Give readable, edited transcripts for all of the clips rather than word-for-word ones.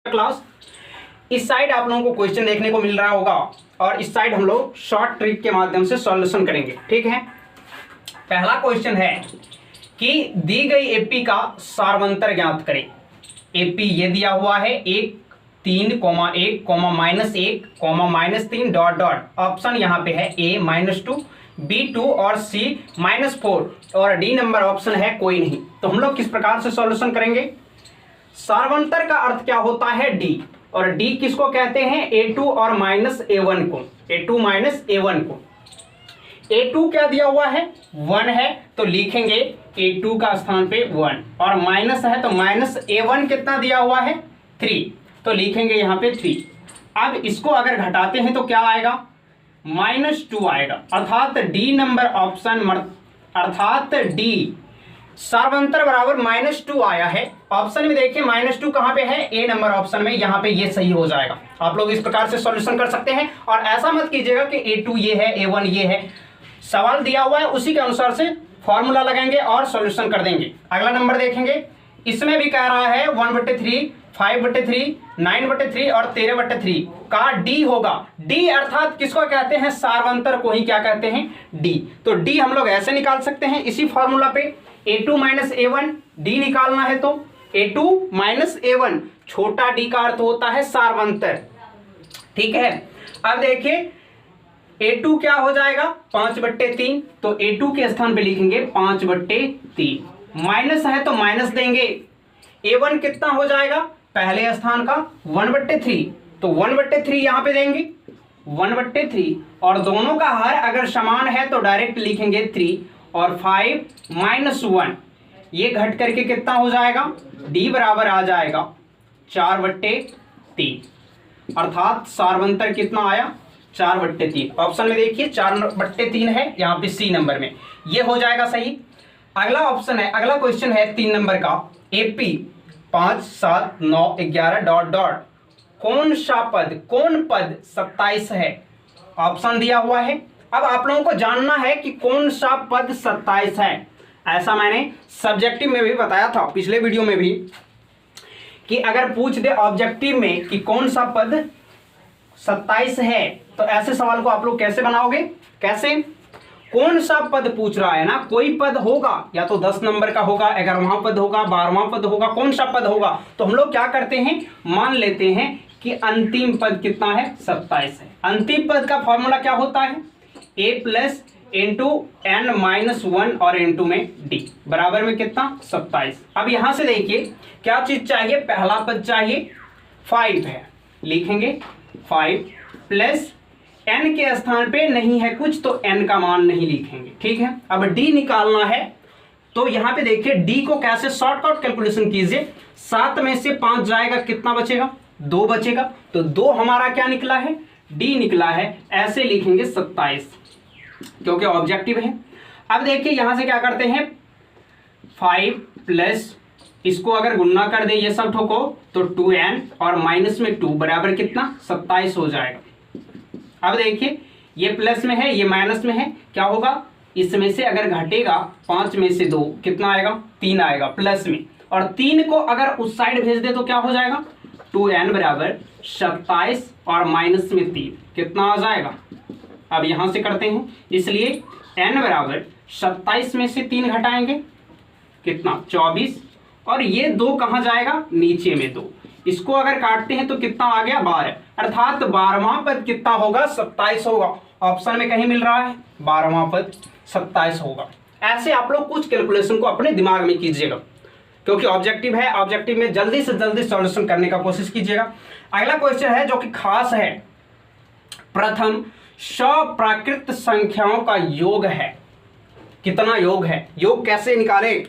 Class. इस side आप लोगों को क्वेश्चन देखने को मिल रहा होगा और इस साइड हम लोग शॉर्ट ट्रिक के माध्यम से सॉल्यूशन करेंगे। ठीक है, पहला क्वेश्चन है कि दी गई एपी का सार्वंतर ज्ञात करें। एपी ये दिया हुआ है 1 3 1 -1 -3 डॉट डॉट। ऑप्शन यहाँ पे है A -2 B 2 और C -4 और D नंबर ऑप्शन है कोई नहीं। तो हम लोग किस प्रकार से सॉल्यूशन करेंगे? सार्वंतर का अर्थ क्या होता है? D, और D किसको कहते हैं? A2 और -A1 को। A2 -A1 को। A2 क्या दिया हुआ है? 1 है, तो लिखेंगे A2 का स्थान पे 1, और माइनस है तो -A1 कितना दिया हुआ है? 3, तो लिखेंगे यहाँ पे 3। अब इसको अगर घटाते हैं तो क्या आएगा? -2 आएगा, अर्थात D नंबर ऑप्शन, अर्थात D सार्वंतर बराबर -2 आया है। ऑप्शन में देखिए -2 कहां पे है? ए नंबर ऑप्शन में, यहां पे ये सही हो जाएगा। आप लोग इस प्रकार से सॉल्यूशन कर सकते हैं और ऐसा मत कीजिएगा कि A2 ये है, A1 ये है। सवाल दिया हुआ है उसी के अनुसार से फॉर्मूला लगाएंगे और सॉल्यूशन कर देंगे। अगला नंबर देखेंगे, इसमें भी कह रहा है 1/3, 5/3, 9/3 और 13/3 का D होगा। D अर्थात किसको कहते हैं? सार्वंतर को ही क्या कहते हैं? D। तो D हम लोग ऐसे निकाल सकते हैं इसी फॉर्मूला पे, A2 -A1, D निकालना है तो A2 -A1, छोटा d का अर्थ होता है सार्वंतर। ठीक है, अब देखिए A2 क्या हो जाएगा? 5/3, तो A2 के स्थान पे लिखेंगे 5/3, माइनस है तो माइनस देंगे। A1 कितना हो जाएगा? पहले स्थान का 1/3, तो 1/3 यहां पे देंगे 1/3, और दोनों का हर अगर समान है तो डायरेक्ट लिखेंगे 3, और 5 -1 ये घट करके कितना हो जाएगा? D बराबर आ जाएगा 4/3, अर्थात सार्वंतर कितना आया? 4/3। ऑप्शन में देखिए 4/3 है, यहाँ पे C नंबर में, ये हो जाएगा सही। अगला ऑप्शन है, अगला क्वेश्चन है 3 नंबर का, AP 5 7 9 11 डॉट डॉट, कौन सा पद, कौन पद 27 है? ऑप्शन दिया हुआ है। अब आप लोगों को जानना है कि कौन सा पद 27 है। ऐसा मैंने सब्जेक्टिव में भी बताया था पिछले वीडियो में भी, कि अगर पूछ दे ऑब्जेक्टिव में कि कौन सा पद 27 है, तो ऐसे सवाल को आप लोग कैसे बनाओगे? कैसे? कौन सा पद पूछ रहा है ना, कोई पद होगा, या तो 10 नंबर का होगा, 11वां पद होगा, 12वां पद होगा, कौन सा पद होगा, तो हम लोग क्या करते हैं, मान लेते हैं कि अंतिम पद कितना है? 27 है। अंतिम पद का फॉर्मूला क्या होता है? A प्लस इंटू n -1 और इंटू में D बराबर में कितना? 27। अब यहां से देखिए क्या चीज चाहिए? पहला पद चाहिए 5 है, लिखेंगे 5 प्लस n के स्थान पे नहीं है कुछ तो n का मान नहीं लिखेंगे। ठीक है, अब D निकालना है, तो यहां पे देखिए D को कैसे शॉर्टकट कैलकुलेशन कीजिए। 7 में से 5 जाएगा, कितना बचेगा? 2 बचेगा, तो 2 हमारा क्या निकला है? D निकला है। ऐसे लिखेंगे 27, क्योंकि ऑब्जेक्टिव है। अब देखिए यहां से क्या करते हैं, 5 प्लस इसको अगर गुणा कर दे ये सब ठोको तो 2n और माइनस में 2 बराबर कितना? 27 हो जाएगा। अब देखिए ये प्लस में है, ये माइनस में है, क्या होगा? इसमें से अगर घटेगा 5 में से 2 कितना आएगा? 3 आएगा प्लस में, और 3 को अगर उस साइड भेज दे तो क्या हो जाएगा? 2n बराबर 27 और माइनस में 3 कितना आ जाएगा? अब यहां से करते हैं, इसलिए n बराबर 27 में से 3 घटाएंगे कितना? 24, और ये 2 कहां जाएगा? नीचे में 2। इसको अगर काटते हैं तो कितना आ गया? 12, अर्थात 12वां पद कितना होगा? 27 होगा। ऑप्शन में कहीं मिल रहा है 12वां पद 27 होगा। ऐसे आप लोग कुछ कैलकुलेशन को अपने दिमाग में कीजिएगा, क्योंकि ऑब्जेक्टिव है, ऑब्जेक्टिव में जल्दी से जल्दी सॉल्यूशन करने का कोशिश कीजिएगा। अगला क्वेश्चन है जो कि खास है, प्रथम 100 प्राकृत संख्याओं का योग है। कितना योग है? योग कैसे निकाले?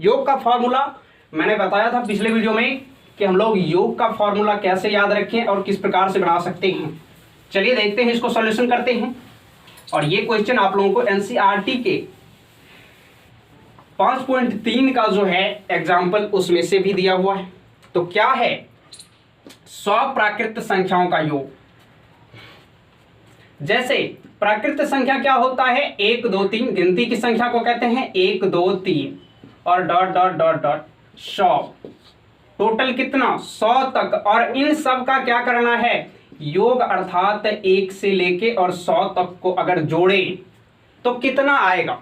योग का फॉर्मूला मैंने बताया था पिछले वीडियो में कि हम लोग योग का फॉर्मूला कैसे याद रखें और किस प्रकार से बना सकते हैं। चलिए देखते हैं, इसको सॉल्यूशन करते हैं। और ये क्वेश्चन आप लोगों को एनसीईआरटी के 5.3 का जो है एग्जाम्पल उसमें से भी दिया हुआ है। तो क्या है? 100 प्राकृत संख्याओं का योग। जैसे प्राकृत संख्या क्या होता है? 1 2 3, गिनती की संख्या को कहते हैं 1 2 3 और dot dot dot dot 100 total कितना 100 तक, और इन सब का क्या करना है योग, अर्थात 1 से लेके और 100 तक को अगर जोड़े तो कितना आएगा।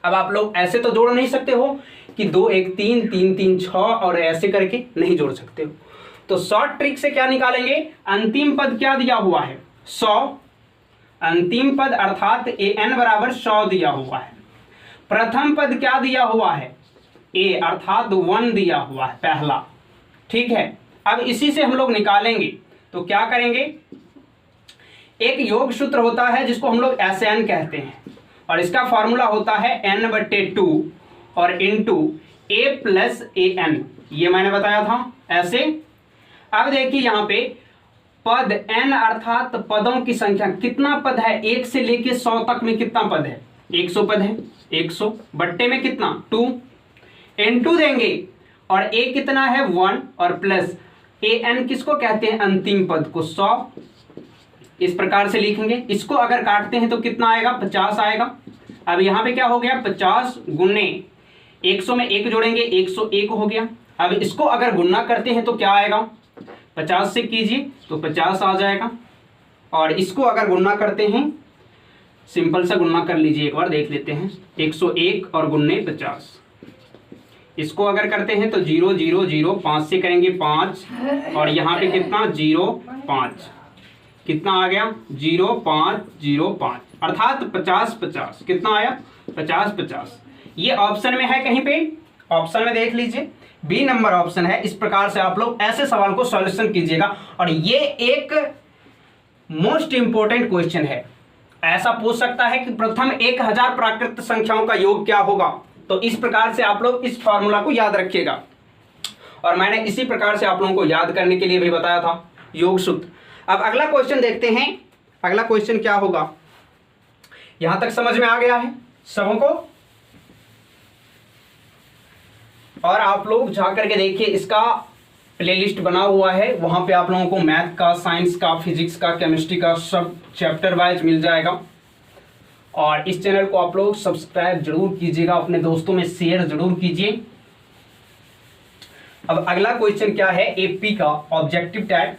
अब आप लोग ऐसे तो जोड़ नहीं सकते हो कि 2 1 3 3 3 6 और ऐसे करके नहीं जोड़ सकते हो, तो शॉर्ट ट्रिक से क्या निकालेंगे, अंतिम पद क्या दिया हुआ है 100, अंतिम पद अर्थात an बराबर 100 दिया हुआ है, प्रथम पद क्या दिया हुआ है a अर्थात 1 दिया हुआ है पहला, ठीक है। अब इसी से हम लोग निकालेंगे तो क्या करेंगे, एक योग सूत्र होता है जिसको हम लोग SN कहते हैं, और इसका फॉर्मूला होता है n/2 और इंटू a प्लस an, ये मैंने बताया था ऐसे। अब देखिए यहाँ पे पद n अर्थात पदों की संख्या, कितना पद है 1 से लेके 100 तक में कितना पद है 100 पद है, 100 बट्टे में कितना 2 n2 देंगे, और a कितना है 1 और प्लस an किसको कहते हैं अंतिम पद को 100, इस प्रकार से लिखेंगे। इसको अगर काटते हैं तो कितना आएगा 50 आएगा। अब यहाँ पे क्या हो गया 50 गुने 100 में 1 जोड़ेंगे 101 हो गया। अब इसको अगर गुना करते हैं तो क्या आएगा 50 से कीजिए तो 50 आ जाएगा, और इसको अगर गुना करते हैं सिंपल सा गुना कर लीजिए, एक बार देख लेते हैं 101 और गुन्ने 50, इसको अगर करते हैं तो 0 0 0 5 से करेंगे 5, और यहाँ पे कितना 0 5, कितना आ गया 0 5 0 5 अर्थात 50 50, कितना आया 50 50। ये ऑप्शन में है, कहीं पे ऑप्शन में देख लीजिए बी नंबर ऑप्शन है। इस प्रकार से आप लोग ऐसे सवाल को सॉल्यूशन कीजिएगा, और ये एक मोस्ट इंपोर्टेंट क्वेश्चन है। ऐसा पूछ सकता है कि प्रथम 1000 प्राकृत संख्याओं का योग क्या होगा, तो इस प्रकार से आप लोग इस फॉर्मूला को याद रखिएगा, और मैंने इसी प्रकार से आप लोगों को याद करने के लिए भी बताया था योग सूत्र। अब अगला क्वेश्चन देखते हैं, अगला क्वेश्चन क्या होगा, यहां तक समझ में आ गया है सबों को, और आप लोग जाकर के देखिए इसका प्लेलिस्ट बना हुआ है, वहां पे आप लोगों को मैथ का, साइंस का, फिजिक्स का, केमिस्ट्री का सब चैप्टर वाइज मिल जाएगा। और इस चैनल को आप लोग सब्सक्राइब जरूर कीजिएगा, अपने दोस्तों में शेयर जरूर कीजिए। अब अगला क्वेश्चन क्या है, एपी का ऑब्जेक्टिव टाइप।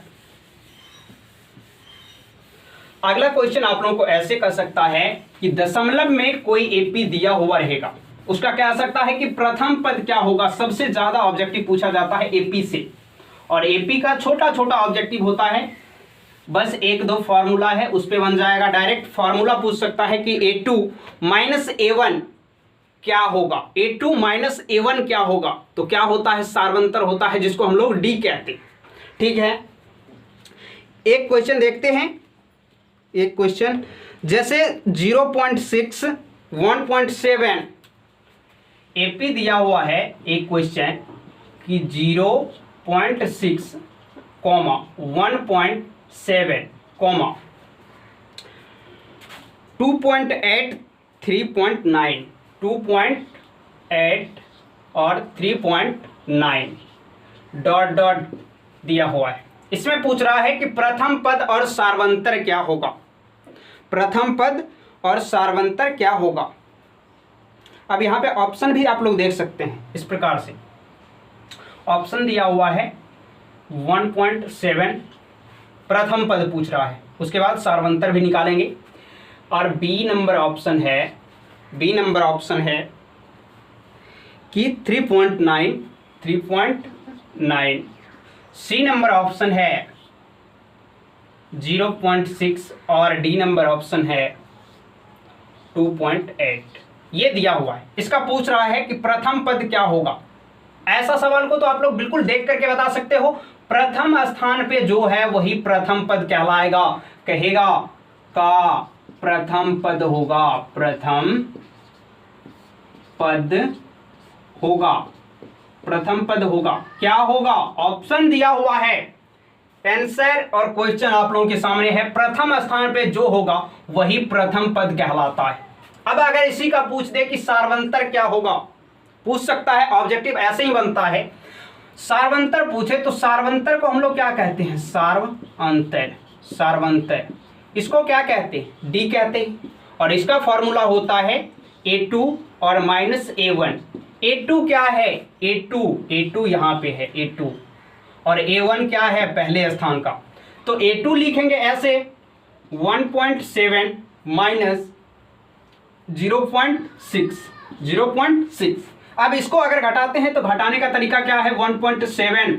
अगला क्वेश्चन आप लोगों को ऐसे कर सकता है कि दशमलव में कोई एपी दिया हुआ रहेगा, उसका क्या आ सकता है कि प्रथम पद क्या होगा, सबसे ज्यादा ऑब्जेक्टिव पूछा जाता है एपी से, और एपी का छोटा छोटा ऑब्जेक्टिव होता है, बस 1-2 फॉर्मूला है उस पे बन जाएगा। डायरेक्ट फॉर्मूला पूछ सकता है कि a2 माइनस a1 क्या होगा, a2 माइनस a1 क्या होगा, तो क्या होता है सार्वंतर होता है, जिसको हम लोग डी कहते हैं, ठीक है। एक क्वेश्चन देखते हैं, एक क्वेश्चन जैसे 0.6 1.7 एपी दिया हुआ है, एक क्वेश्चन कि 0.6 1.7 2.8 3.9 2.8 और 3.9 डॉट डॉट दिया हुआ है। इसमें पूछ रहा है कि प्रथम पद और सार्वंतर क्या होगा, प्रथम पद और सार्वंतर क्या होगा। अब यहाँ पे ऑप्शन भी आप लोग देख सकते हैं, इस प्रकार से ऑप्शन दिया हुआ है 1.7 प्रथम पद पूछ रहा है, उसके बाद सार्वंतर भी निकालेंगे, और बी नंबर ऑप्शन है, बी नंबर ऑप्शन है कि 3.9 सी नंबर ऑप्शन है 0.6 और डी नंबर ऑप्शन है 2.8। ये दिया हुआ है, इसका पूछ रहा है कि प्रथम पद क्या होगा। ऐसा सवाल को तो आप लोग बिल्कुल देख करके बता सकते हो, प्रथम स्थान पे जो है वही प्रथम पद कहलाएगा, कहेगा का प्रथम पद होगा, प्रथम पद होगा, प्रथम पद होगा, क्या होगा, ऑप्शन दिया हुआ है, आंसर और क्वेश्चन आप लोगों के सामने है, प्रथम स्थान पे जो होगा वही प्रथम पद कहलाता है। अब अगर इसी का पूछ दे कि सार्वंतर क्या होगा, पूछ सकता है, ऑब्जेक्टिव ऐसे ही बनता है। सार्वंतर पूछे तो सार्वंतर को हम लोग क्या कहते हैं, सार्वंतर, सार्वंतर इसको क्या कहते हैं, डी कहते हैं, और इसका फॉर्मूला होता है a2 और माइनस a1 A2 क्या है, A2 यहाँ पे है A2, और A1 क्या है पहले स्थान का, तो A2 लिखेंगे ऐसे 1.7 माइनस 0.6। अब इसको अगर घटाते हैं तो घटाने का तरीका क्या है, 1.7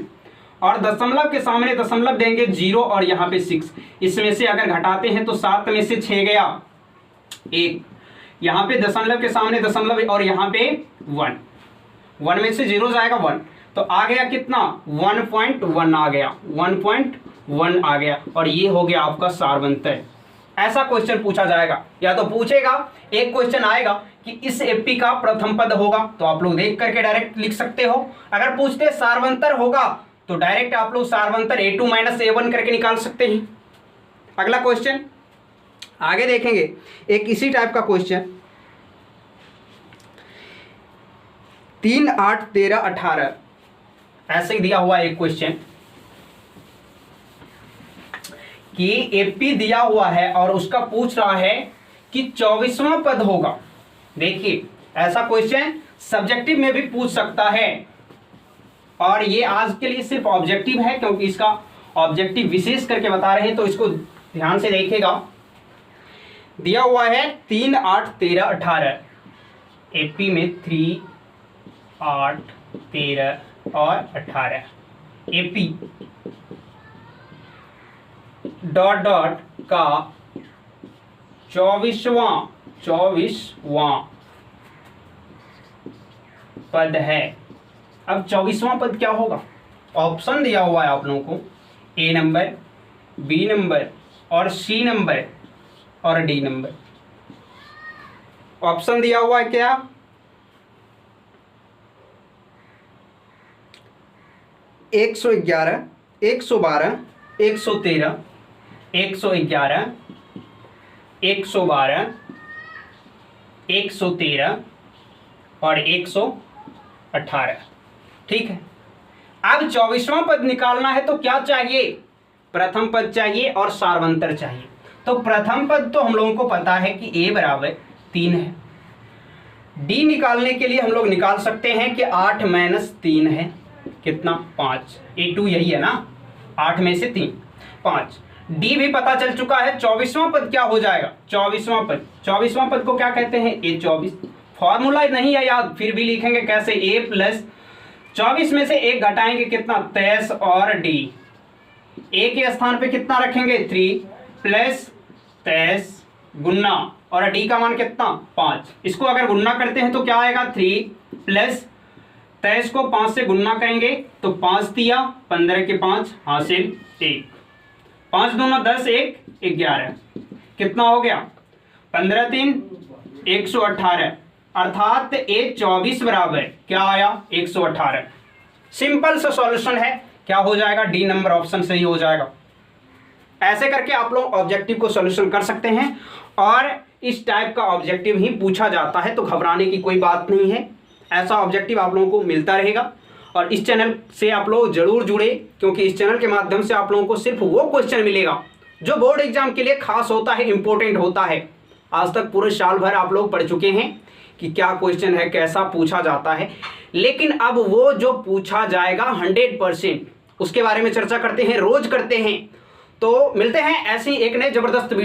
और दशमलव के सामने दशमलव देंगे 0 और यहाँ पे 6, इसमें से अगर घटाते हैं तो 7 में से 6 गया 1, यहाँ पे दशमलव के सामने दशमलव और यहाँ पे 1 में से 0 जाएगा 1, तो आ गया कितना 1.1 आ गया, 1.1 आ गया, और ये हो गया आपका सारवंतर। ऐसा क्वेश्चन पूछा जाएगा, या तो पूछेगा एक क्वेश्चन आएगा कि इस एपी का प्रथम पद होगा, तो आप लोग देख करके डायरेक्ट लिख सकते हो। अगर पूछते सारवंतर होगा तो डायरेक्ट आप लोग सारवंतर A2 माइनस A1 करके निकाल सकते हैं। अगला क्वेश्चन आगे देखेंगे, एक इसी टाइप का क्वेश्चन 3, 8, 13, 18 ऐसे ही दिया हुआ एक क्वेश्चन कि एपी दिया हुआ है और उसका पूछ रहा है कि 24वां पद होगा। देखिए ऐसा क्वेश्चन सब्जेक्टिव में भी पूछ सकता है, और ये आज के लिए सिर्फ ऑब्जेक्टिव है क्योंकि इसका ऑब्जेक्टिव विशेष करके बता रहे हैं, तो इसको ध्यान से देखिएगा। दिया हुआ है 3, 8, 13, 18 एपी में 3, 8, 13 और 18 एपी डॉट डॉट का 24वां पद है। अब 24वां पद क्या होगा, ऑप्शन दिया हुआ है आप लोगों को, A नंबर, B नंबर और C नंबर और D नंबर। ऑप्शन दिया हुआ है क्या, 111, 112, 113, 111, 112, 113 और 118। ठीक है, अब 24वां पद निकालना है तो क्या चाहिए, प्रथम पद चाहिए और सारवंतर चाहिए। तो प्रथम पद तो हम लोगों को पता है कि A बराबर 3 है। D निकालने के लिए हम लोग निकाल सकते हैं कि 8 माइनस 3 है कितना, 5। A2 यही है ना, 8 में से 3 5। D भी पता चल चुका है। 24वां पद क्या हो जाएगा, 24वां पद को क्या कहते हैं, A24। फॉर्मूला नहीं है याद, फिर भी लिखेंगे कैसे, A प्लस 24 में से 1 घटाएंगे कितना, 23 और D A के स्थान पे कितना रखेंगे, 3 प्लस 23 गुन्ना, और D का मान कितना 5। इसको अगर गुन्ना करते हैं तो क्या आएगा, 3 प्लस 23 को 5 से गुन्ना करेंगे तो 5 दिया, 15 के 5 हासिल 1, 5 दूना 10, 1 11, कितना हो गया 15 3 118, अर्थात A24 बराबर क्या आया, 118। सिंपल सा सॉल्यूशन है, क्या हो जाएगा, डी नंबर ऑप्शन सही हो जाएगा। ऐसे करके आप लोग ऑब्जेक्टिव को सॉल्यूशन कर सकते हैं, और इस टाइप का ऑब्जेक्टिव ही पूछा जाता है, तो घबराने की कोई बात नहीं है। ऐसा ऑब्जेक्टिव आप लोगों को मिलता रहेगा, और इस चैनल से आप लोग जरूर जुड़े, क्योंकि इस चैनल के माध्यम से आप लोगों को सिर्फ वो क्वेश्चन मिलेगा जो बोर्ड एग्जाम के लिए खास होता है, इंपॉर्टेंट होता है। आज तक पूरे साल भर आप लोग पढ़ चुके हैं कि क्या क्वेश्चन है, कैसा पूछा जाता है, लेकिन अब वो जो पूछा जाएगा 100% उसके बारे में चर्चा करते हैं, रोज करते हैं। तो मिलते हैं ऐसी एक नए जबरदस्त